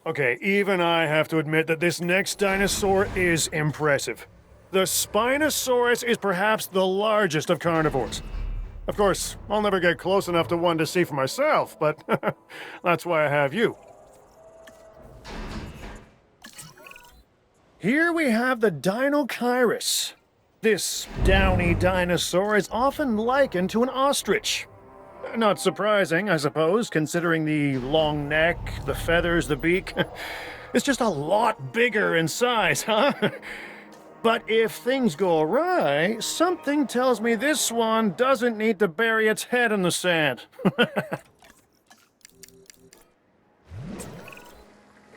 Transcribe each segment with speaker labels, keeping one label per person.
Speaker 1: Okay, even I have to admit that this next dinosaur is impressive. The Spinosaurus is perhaps the largest of carnivores. Of course, I'll never get close enough to one to see for myself, but that's why I have you. Here we have the Deinonychus. This downy dinosaur is often likened to an ostrich. Not surprising, I suppose, considering the long neck, the feathers, the beak. It's just a lot bigger in size, huh? But if things go awry, something tells me this one doesn't need to bury its head in the sand.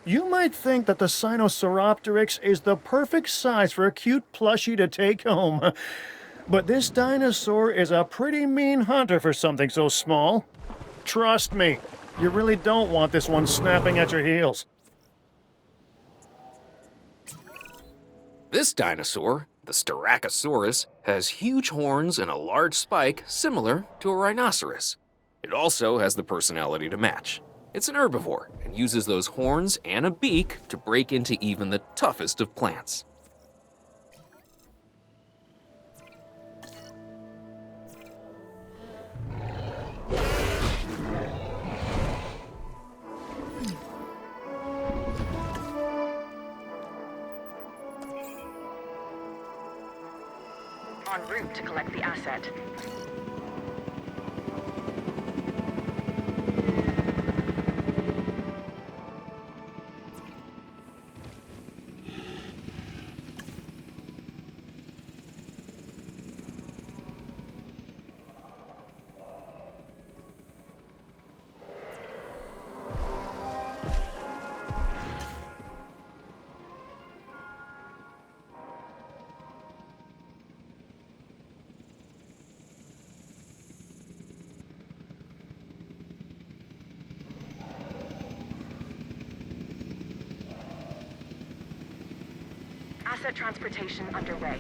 Speaker 1: You might think that the Sinosauropteryx is the perfect size for a cute plushie to take home. But this dinosaur is a pretty mean hunter for something so small. Trust me, you really don't want this one snapping at your heels.
Speaker 2: This dinosaur, the Styracosaurus, has huge horns and a large spike similar to a rhinoceros. It also has the personality to match. It's an herbivore and uses those horns and a beak to break into even the toughest of plants.
Speaker 3: En route to collect the asset. Asset transportation underway.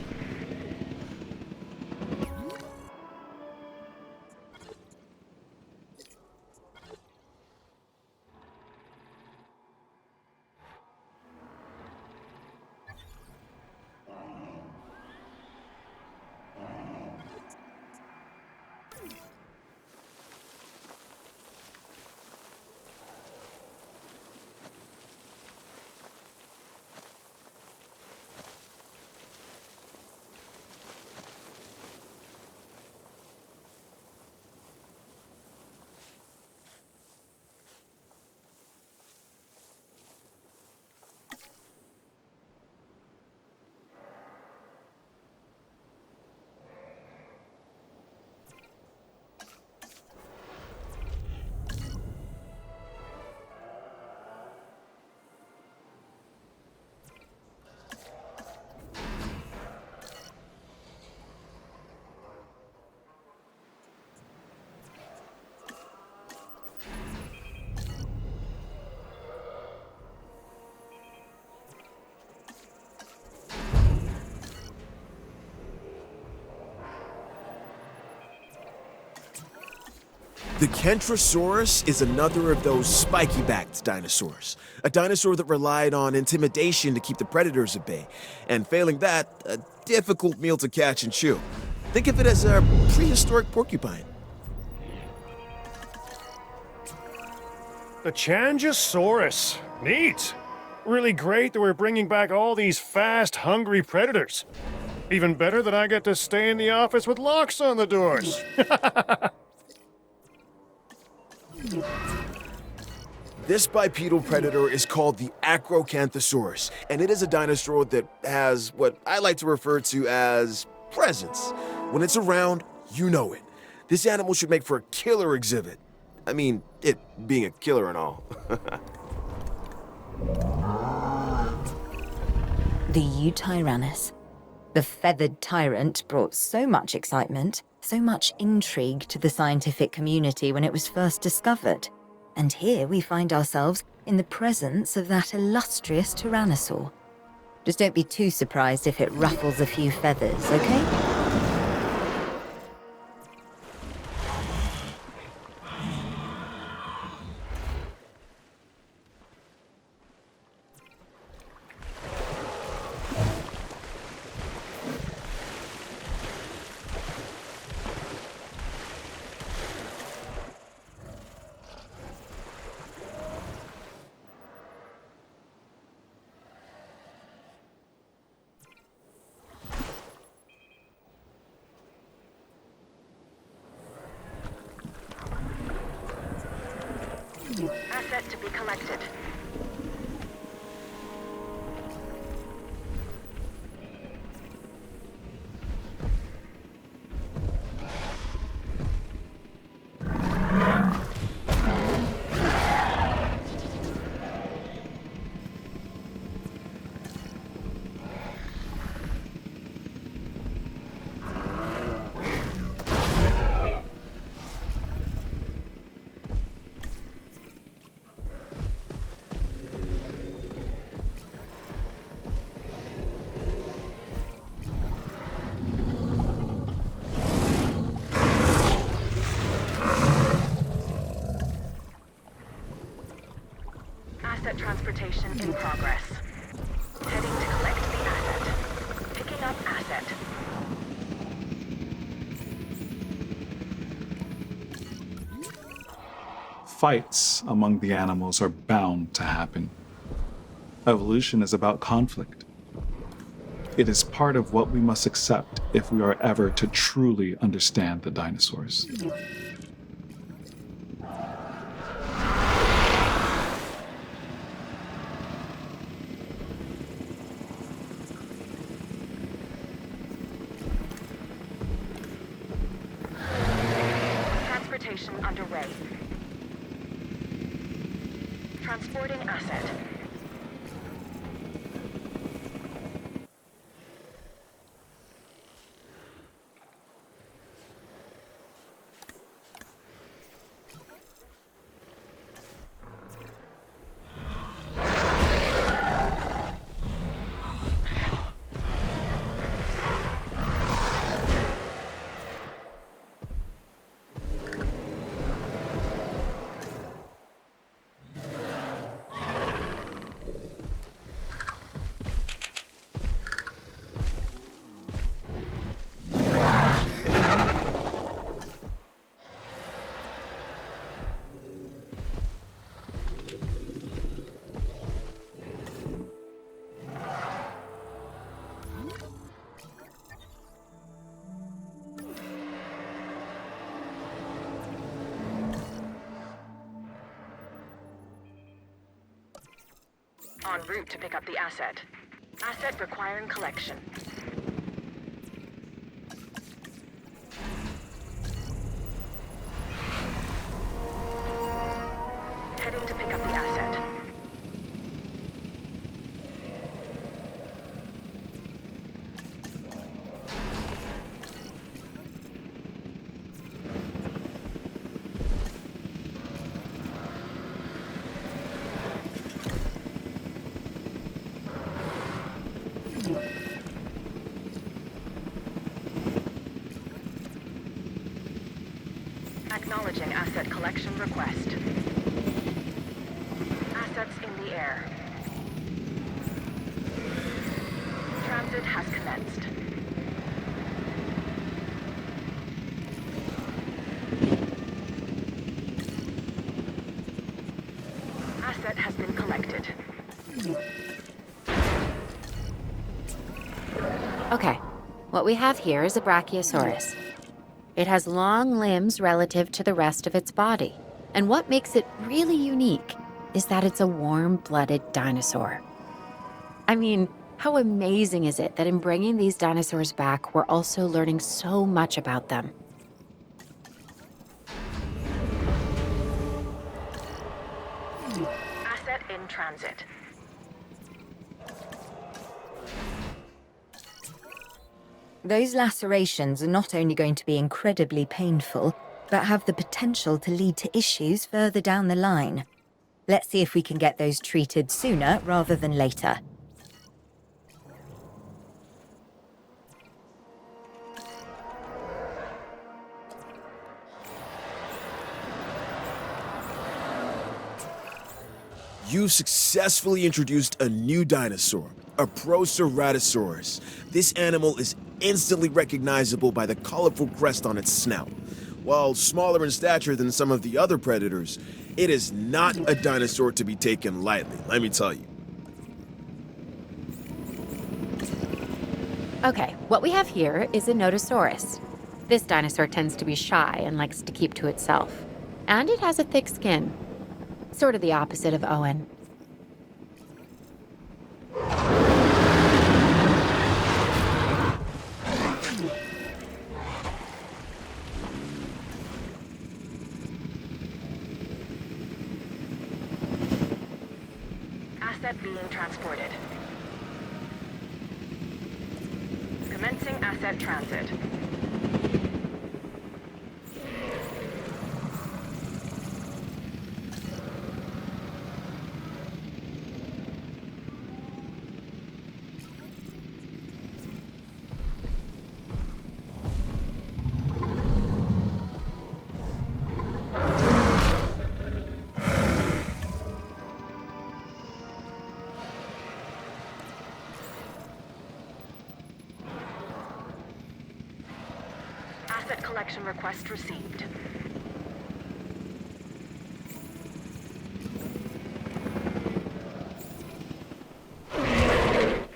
Speaker 4: The Kentrosaurus is another of those spiky-backed dinosaurs. A dinosaur that relied on intimidation to keep the predators at bay. And failing that, a difficult meal to catch and chew. Think of it as a prehistoric porcupine.
Speaker 1: The Changosaurus. Neat. Really great that we're bringing back all these fast, hungry predators. Even better that I get to stay in the office with locks on the doors.
Speaker 4: This bipedal predator is called the Acrocanthosaurus, and it is a dinosaur that has what I like to refer to as presence. When it's around, you know it. This animal should make for a killer exhibit. I mean, it being a killer and all.
Speaker 5: The Eutyrannus. The feathered tyrant brought so much excitement, so much intrigue to the scientific community when it was first discovered. And here we find ourselves in the presence of that illustrious tyrannosaur. Just don't be too surprised if it ruffles a few feathers, okay?
Speaker 3: Asset to be collected. Asset transportation in progress. Heading to collect the asset. Picking up asset.
Speaker 6: Fights among the animals are bound to happen. Evolution is about conflict. It is part of what we must accept if we are ever to truly understand the dinosaurs.
Speaker 3: Transportation underway. Transporting asset. En route to pick up the asset. Asset requiring collection. Heading to pick up the asset. Acknowledging asset collection request. Assets in the air. Transit has commenced. Asset has been collected.
Speaker 7: Okay, what we have here is a Brachiosaurus. It has long limbs relative to the rest of its body. And what makes it really unique is that it's a warm-blooded dinosaur. I mean, how amazing is it that in bringing these dinosaurs back, we're also learning so much about them?
Speaker 3: Asset in transit.
Speaker 5: Those lacerations are not only going to be incredibly painful, but have the potential to lead to issues further down the line. Let's see if we can get those treated sooner rather than later.
Speaker 4: You've successfully introduced a new dinosaur, a Proceratosaurus. This animal is instantly recognizable by the colorful crest on its snout. While smaller in stature than some of the other predators, it is not a dinosaur to be taken lightly, let me tell you.
Speaker 7: Okay, what we have here is a Nodosaurus. This dinosaur tends to be shy and likes to keep to itself. And it has a thick skin. Sort of the opposite of Owen.
Speaker 3: Asset being transported. Commencing asset transit. Asset collection request received.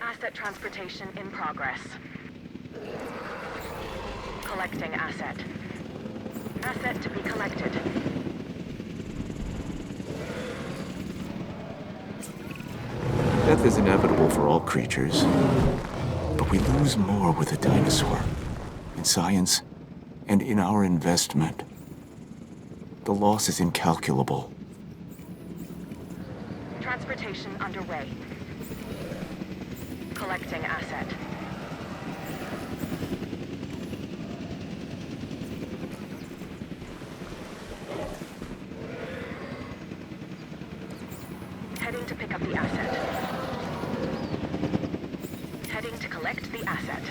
Speaker 3: Asset transportation in progress. Collecting asset. Asset to be collected.
Speaker 8: Death is inevitable for all creatures, but we lose more with a dinosaur. In science, and in our investment. The loss is incalculable.
Speaker 3: Transportation underway. Collecting asset. Heading to pick up the asset. Heading to collect the asset.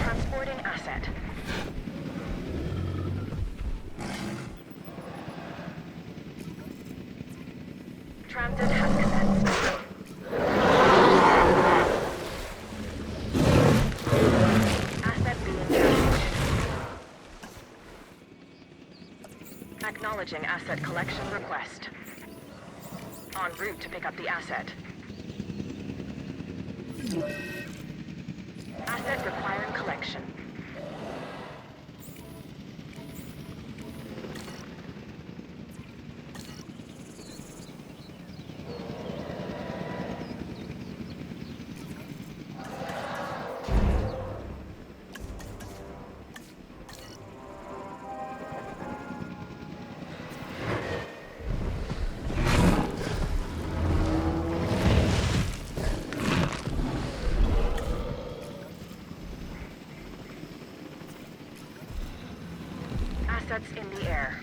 Speaker 3: Transporting asset. Transit has commenced. Asset being transported. Acknowledging asset collection request. En route to pick up the asset. Asset requiring collection. Assets in the air.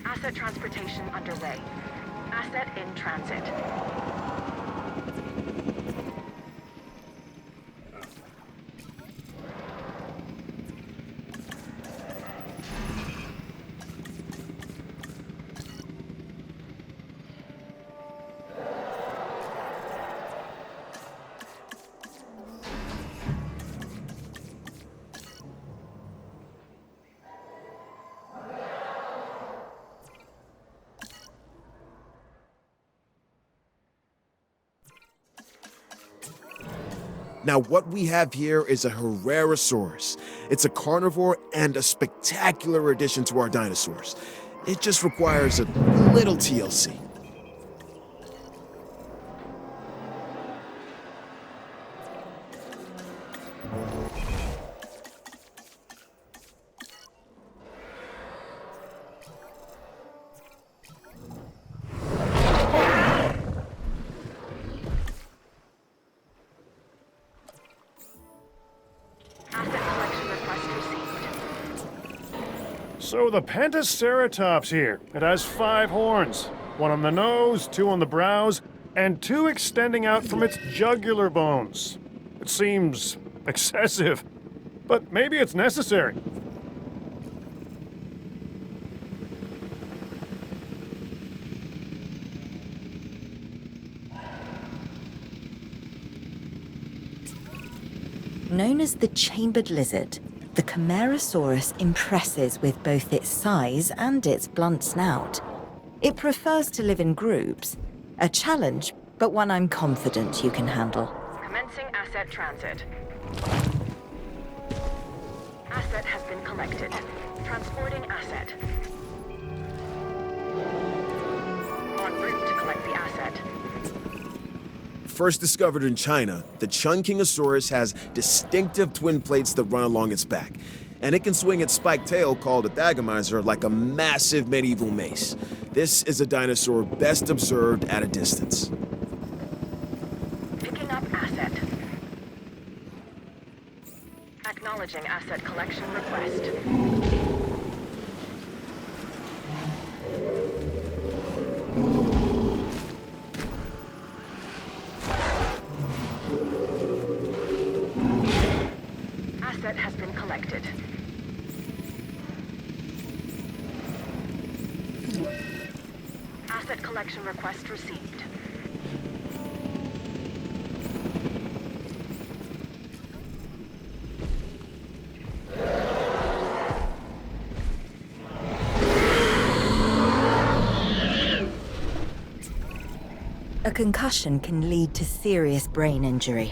Speaker 3: Asset transportation underway. Asset in transit.
Speaker 4: Now, what we have here is a Herrerasaurus. It's a carnivore and a spectacular addition to our dinosaurs. It just requires a little TLC.
Speaker 3: Asset collection request received.
Speaker 1: So the Pentaceratops here. It has 5 horns. 1 on the nose, 2 on the brows, and 2 extending out from its jugular bones. It seems excessive, but maybe it's necessary.
Speaker 5: Known as the chambered lizard, the Camarasaurus impresses with both its size and its blunt snout. It prefers to live in groups. A challenge, but one I'm confident you can handle.
Speaker 3: Commencing asset transit. Asset has been collected. Transporting asset. En route to collect the asset.
Speaker 4: First discovered in China, the Chungkingosaurus has distinctive twin plates that run along its back, and it can swing its spiked tail, called a thagomizer, like a massive medieval mace. This is a dinosaur best observed at a distance.
Speaker 3: Picking up asset. Acknowledging asset collection request. Asset has been collected. Asset collection request received.
Speaker 5: A concussion can lead to serious brain injury.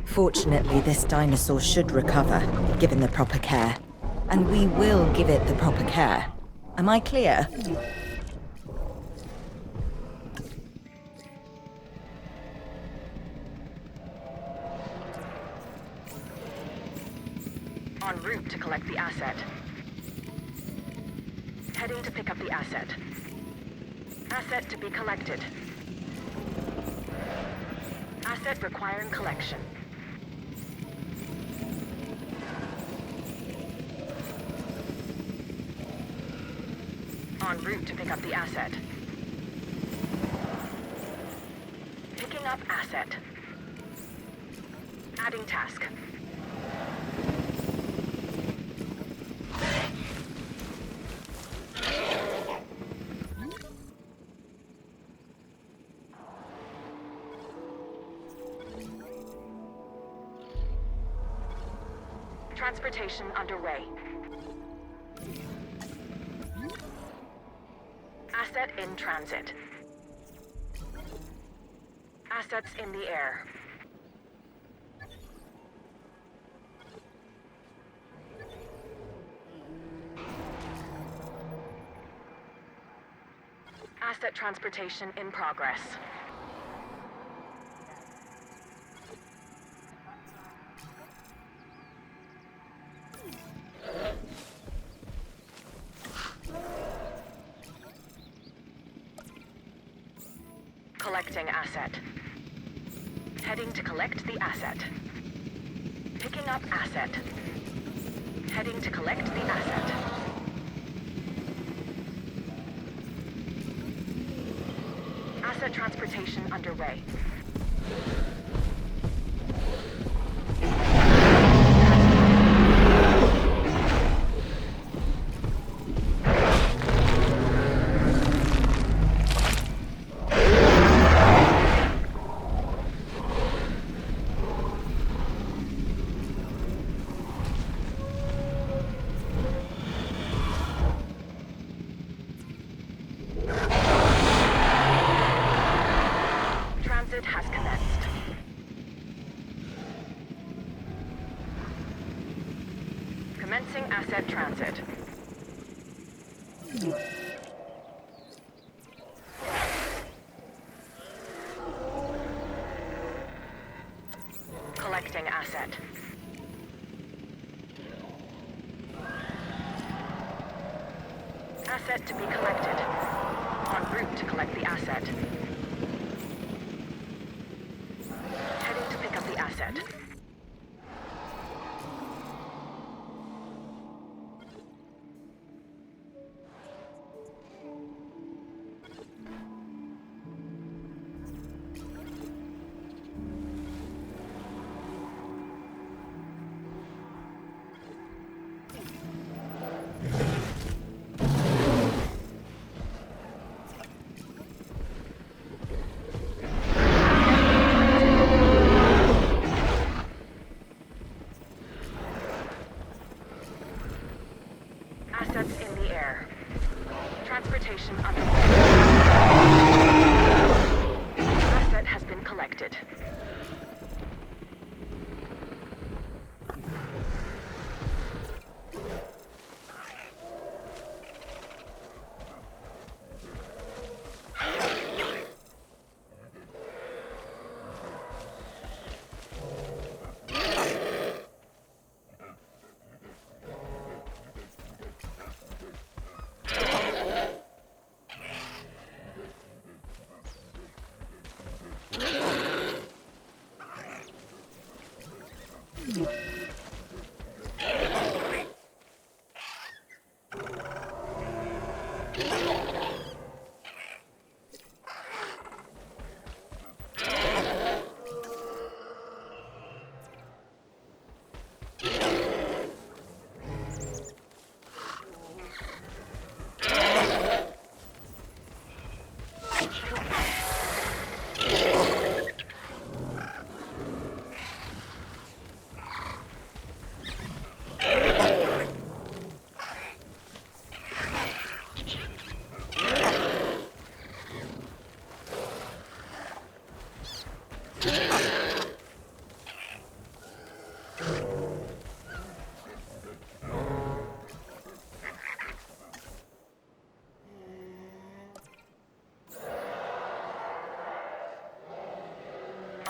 Speaker 5: Fortunately, this dinosaur should recover, given the proper care. And we will give it the proper care. Am I clear?
Speaker 3: En route to collect the asset. Heading to pick up the asset. Asset to be collected. Asset requiring collection. En route to pick up the asset. Picking up asset. Adding task. Transportation underway. Asset in transit. Assets in the air. Asset transportation in progress. Collecting asset. Heading to collect the asset. Picking up asset. Heading to collect the asset. Asset transportation underway. Transit has commenced. Commencing asset transit. Collecting asset. Asset to be collected. En route to collect the asset. Heading to pick up the asset. Assets in the air. Transportation underway. Asset has been collected.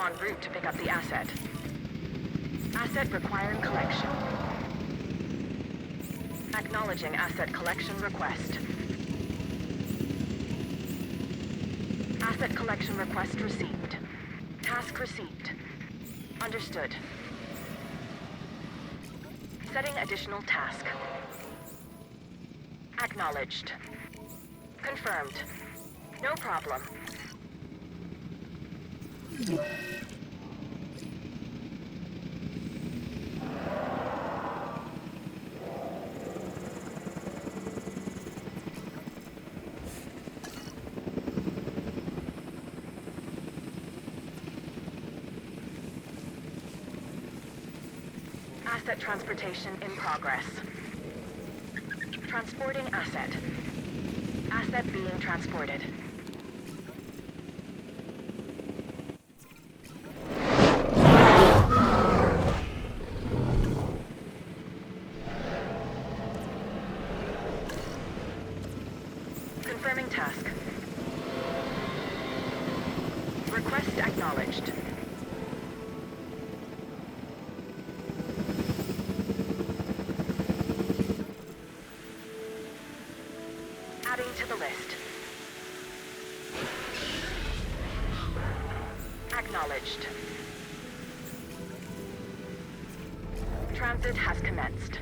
Speaker 3: En route to pick up the asset. Asset requiring collection. Acknowledging asset collection request. Asset collection request received. Task received. Understood. Setting additional task. Acknowledged. Confirmed. No problem. Asset transportation in progress. Transporting asset. Asset being transported. Confirming task. Request acknowledged. Adding to the list. Acknowledged. Transit has commenced.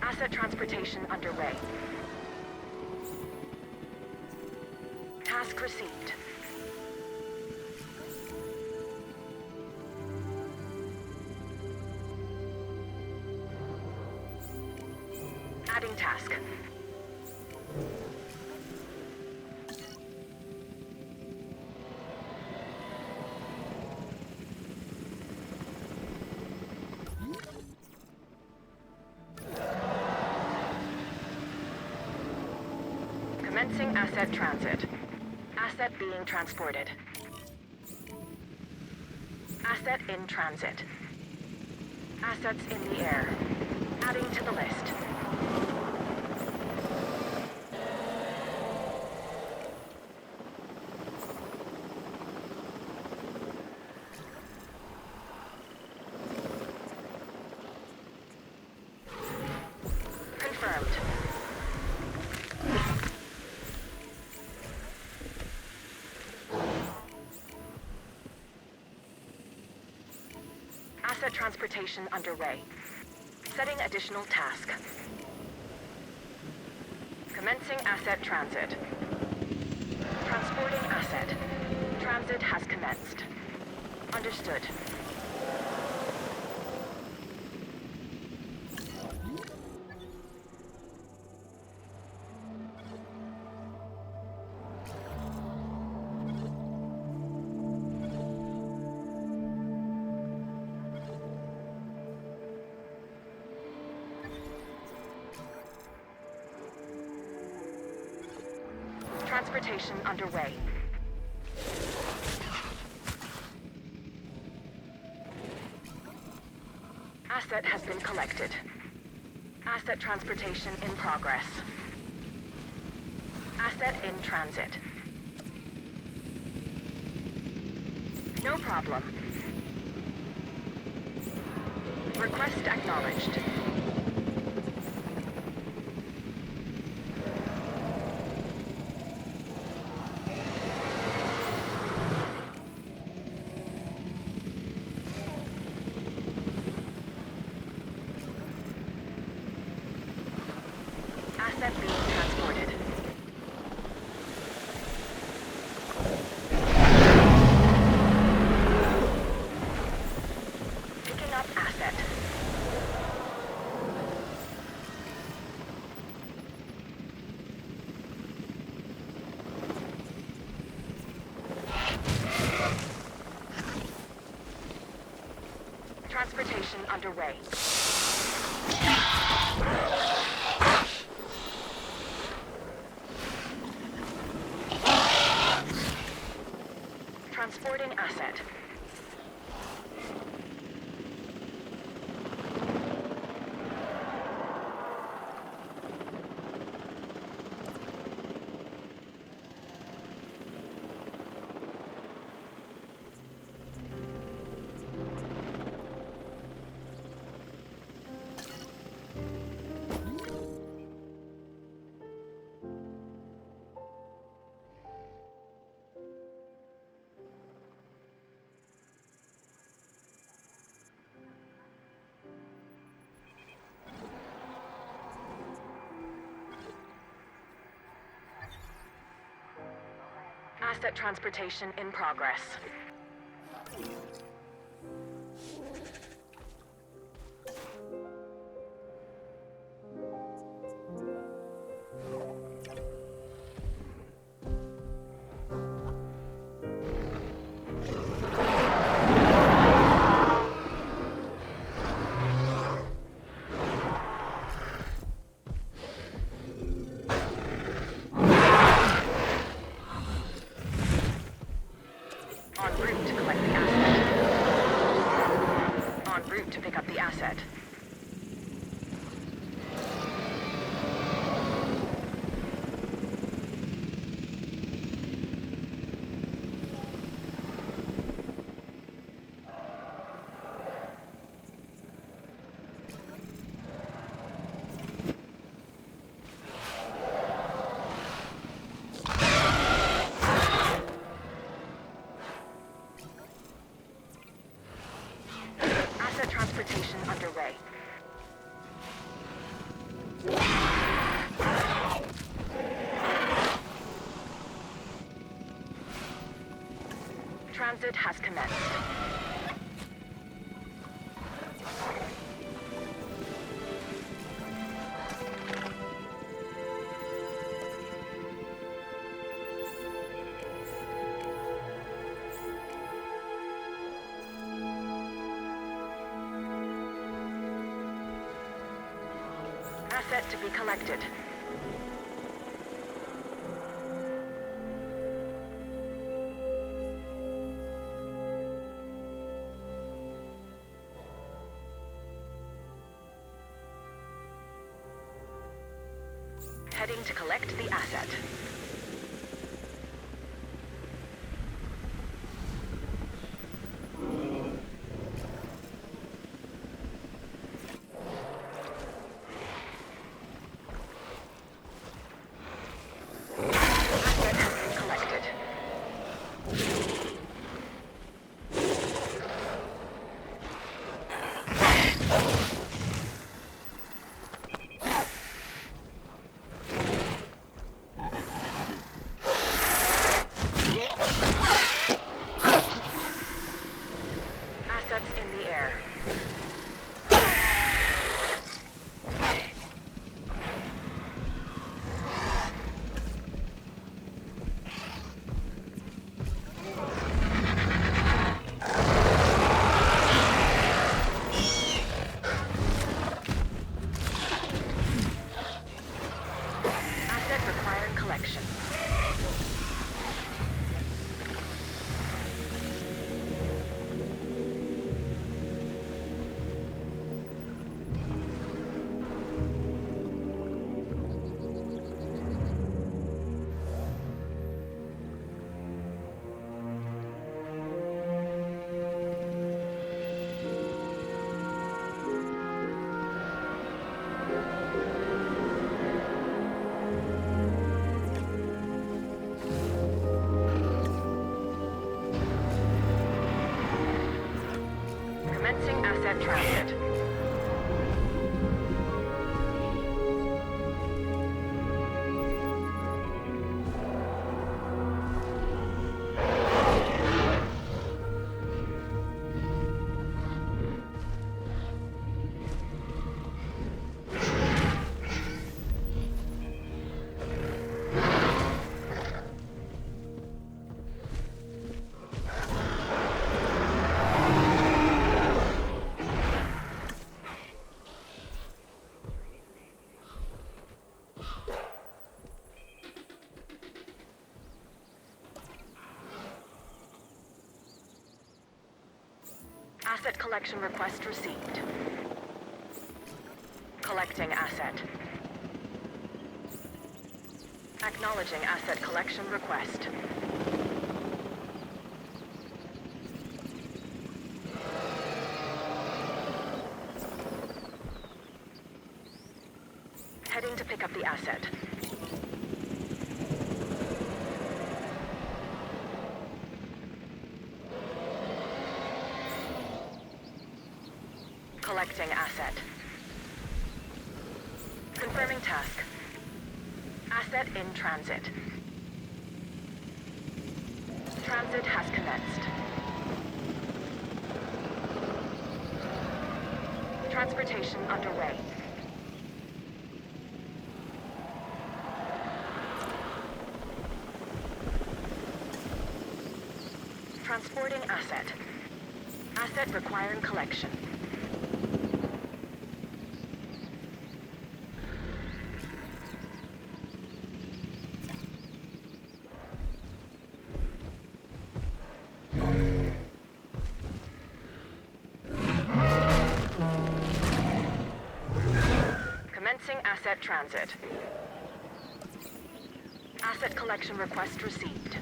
Speaker 3: Asset transportation underway. Task received. Adding task. Commencing asset transit. Asset being transported. Asset in transit. Assets in the air. Adding to the list. Confirmed. Asset transportation underway. Setting additional task. Commencing asset transit. Transporting asset. Transit has commenced. Understood. Transportation underway. Asset has been collected. Asset transportation in progress. Asset in transit. No problem. Request acknowledged. Asset being transported. Picking up asset. Transportation underway. Transporting asset. Asset transportation in progress. En route to collect the asset. En route to pick up the asset. Asset transportation underway. Transit has commenced. Asset to be collected. Heading to collect the asset. Asset has been collected. Assets in the air. Asset requiring collection. Asset transit. Asset collection request received. Collecting asset. Acknowledging asset collection request. Heading to pick up the asset. Collecting asset. Confirming task. Asset in transit. Transit has commenced. Transportation underway. Transporting asset. Asset requiring collection. Commencing asset transit. Asset collection request received.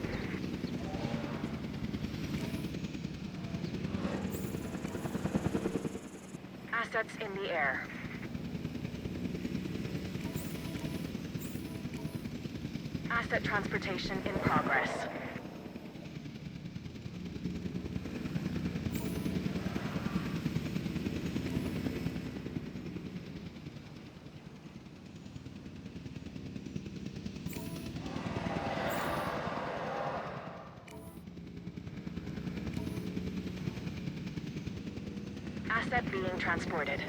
Speaker 3: Assets in the air. Asset transportation in progress. Asset being transported.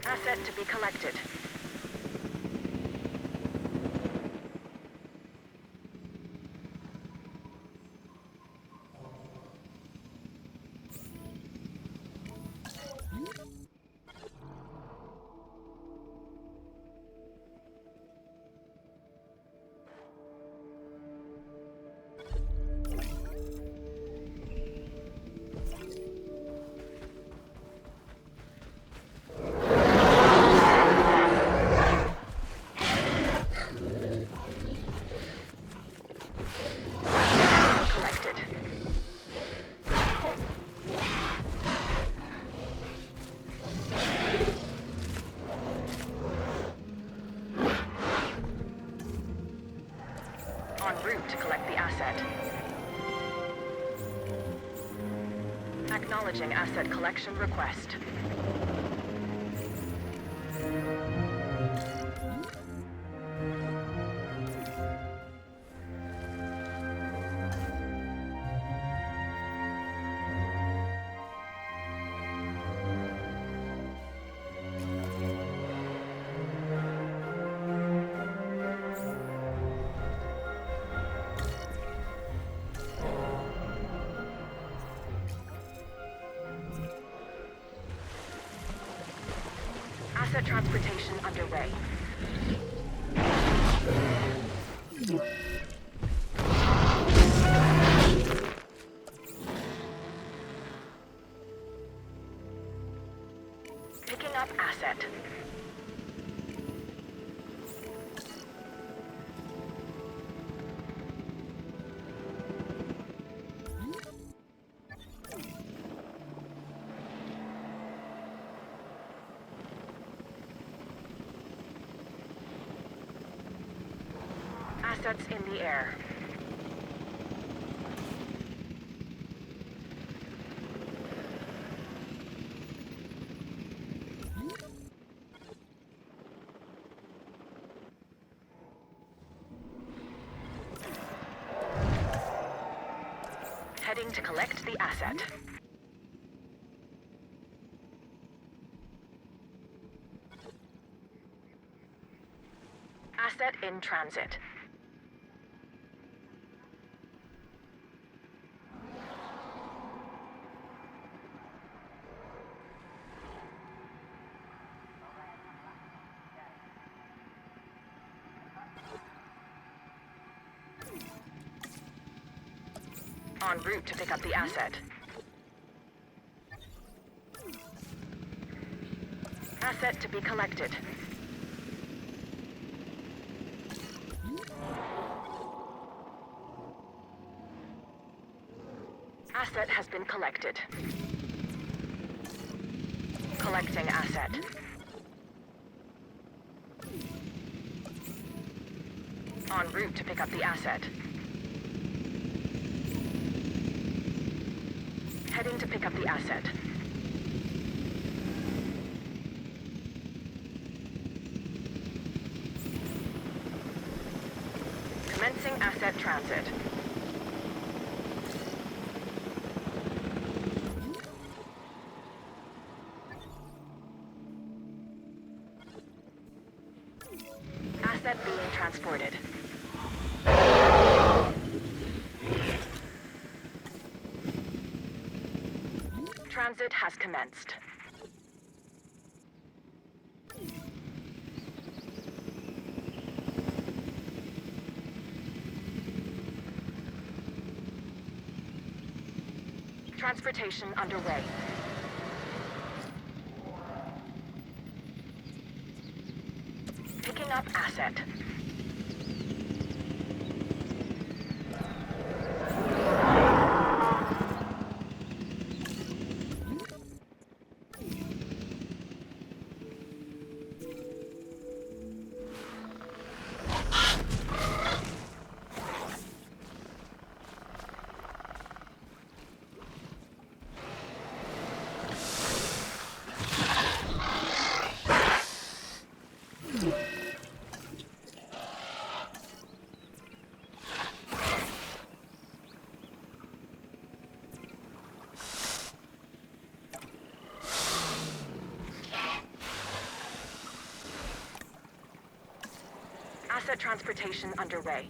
Speaker 3: Asset to be collected. Collected. En route to collect the asset. Acknowledging asset collection request. Asset transportation underway. Picking up asset. Assets in the air. Heading to collect the asset. Asset in transit. En route to pick up the asset. Asset to be collected. Asset has been collected. Collecting asset. En route to pick up the asset. Heading to pick up the asset. Commencing asset transit. Asset being transported. Transit has commenced. Transportation underway. Picking up asset. Asset transportation underway.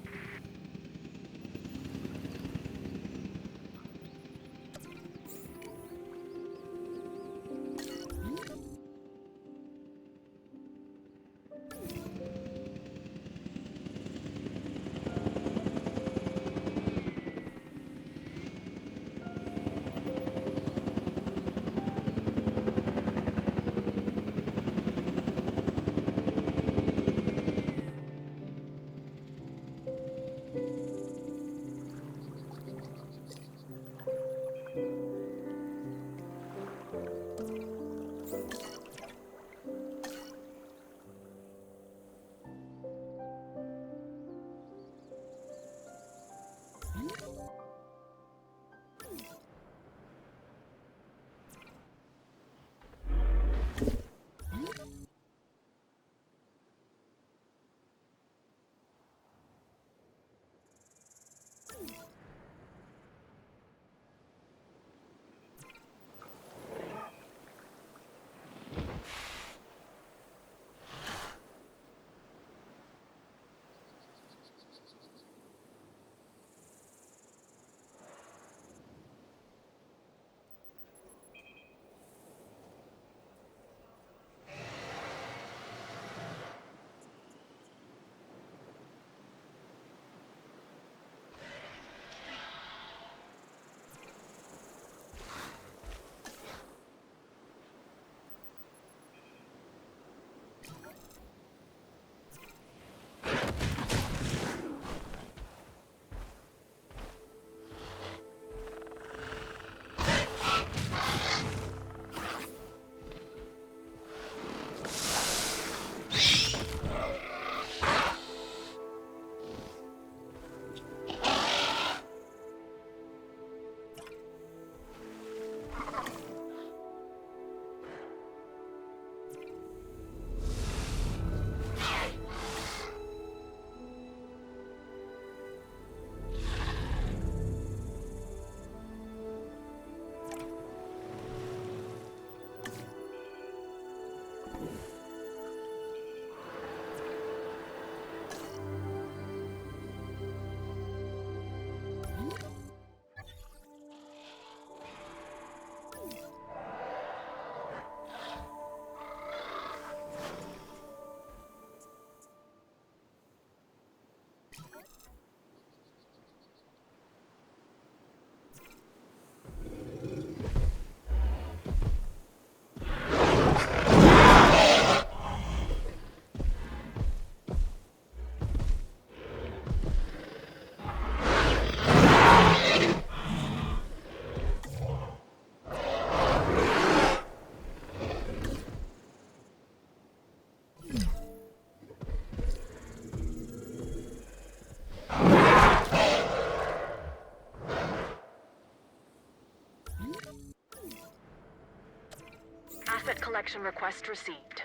Speaker 3: collection request received.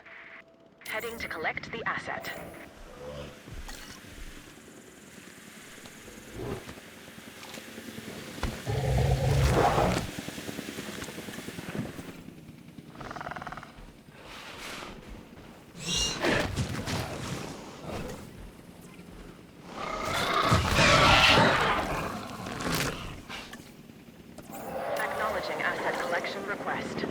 Speaker 3: Heading to collect the asset. Acknowledging asset collection request.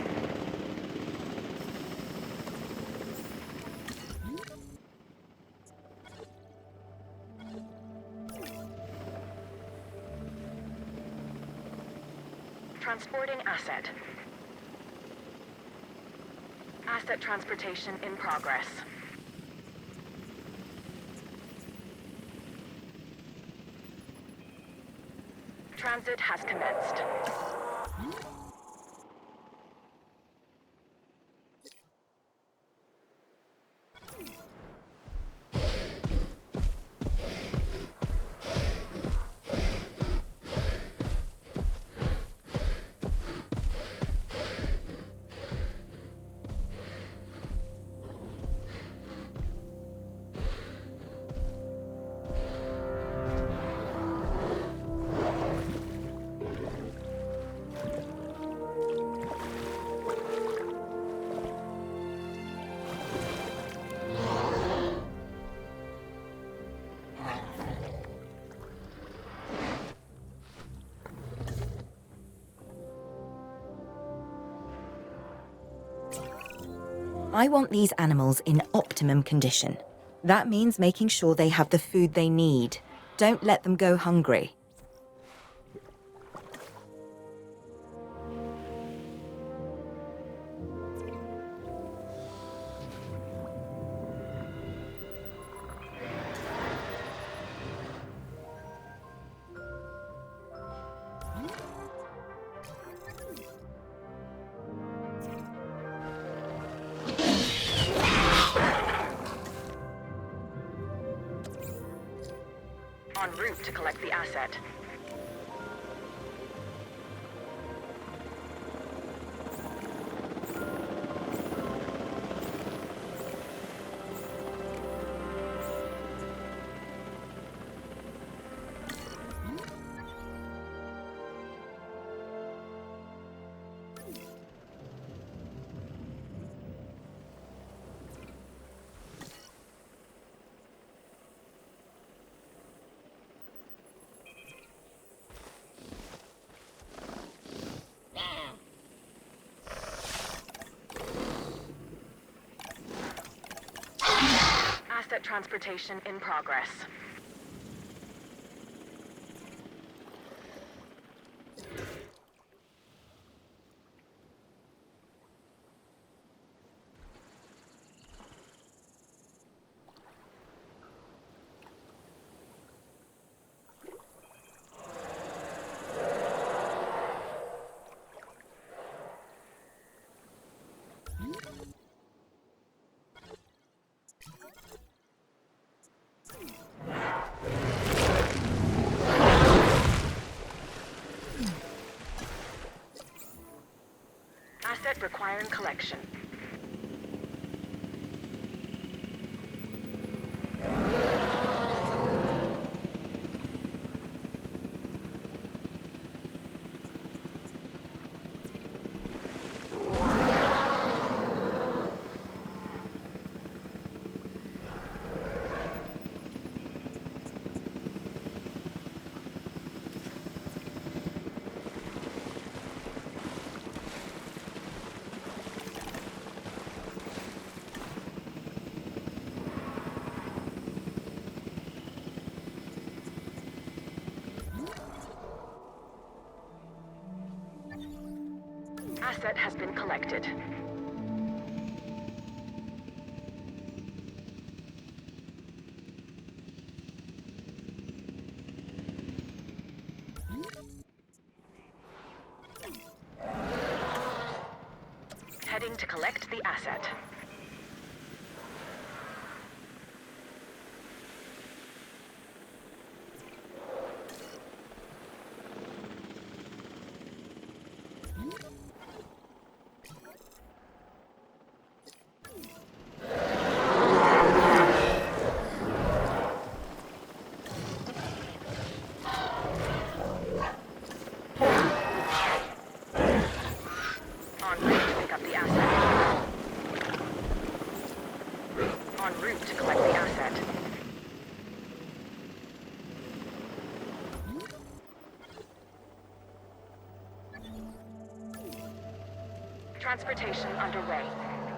Speaker 3: Transporting asset. Asset transportation in progress. Transit has commenced.
Speaker 5: I want these animals in optimum condition. That means making sure they have the food they need. Don't let them go hungry.
Speaker 3: En route to collect the asset. Asset transportation in progress. Asset requiring collection. Asset has been collected. Heading to collect the asset. transportation underway.